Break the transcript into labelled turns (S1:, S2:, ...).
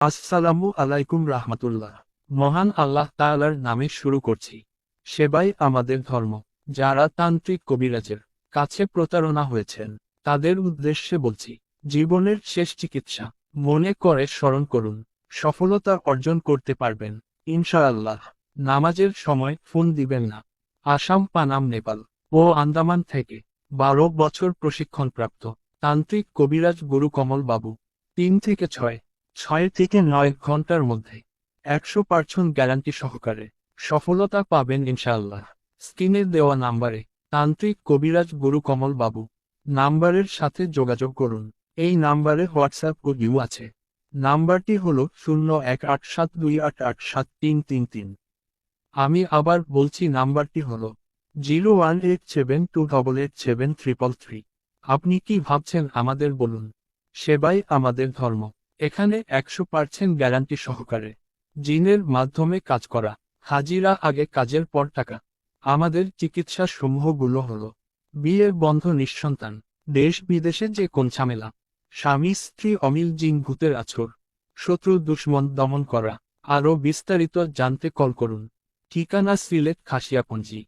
S1: আসসালামু আলাইকুম রাহমাতুল্লাহ। মহান আল্লাহ তাআলার নামে শুরু করছি। সেবাই আমাদের ধর্ম। যারা তান্ত্রিক কবিরাজের কাছে প্রতারণা হয়েছেন তাদের উদ্দেশ্যে বলছি, জীবনের শেষ চিকিৎসা মনে করে স্মরণ করুন, সফলতা অর্জন করতে পারবেন ইনশাআল্লাহ। নামাজের সময় ফোন দিবেন না। আসাম, পানাম, নেপাল ও আন্দামান থেকে 12 বছর প্রশিক্ষণপ্রাপ্ত তান্ত্রিক কবিরাজ গুরু কমল বাবু। 3 থেকে 6 মধ্যে 100% গ্যারান্টি সহকারে সফলতা পাবেন ইনশাআল্লাহ। স্ক্রিনে দেওয়া নাম্বারে তান্ত্রিক কবিরাজ গুরু কমল বাবু নাম্বারের সাথে যোগাযোগ করুন। এই নাম্বারে হোয়াটসঅ্যাপ ও ইউ আছে। নাম্বারটি হল 018728873333। আমি আবার বলছি, নাম্বারটি হল 01872887333। আপনি কি ভাবছেন আমাদের বলুন, সেবাই আমাদের ধর্ম। এখানে 100% গ্যারান্টি সহকারে জিনের মাধ্যমে কাজ করা, হাজিরা আগে কাজের পর টাকা। আমাদের চিকিৎসা সমূহগুলো হল বিয়ের বন্ধ, নিঃসন্তান, দেশ বিদেশে যে কোন ঝামেলা, স্বামী স্ত্রী অমিল, জিন ভূতের আছর, শত্রু দুশ্মন দমন করা। আরও বিস্তারিত জানতে কল করুন। ঠিকানা সিলেট, খাসিয়াপঞ্জি।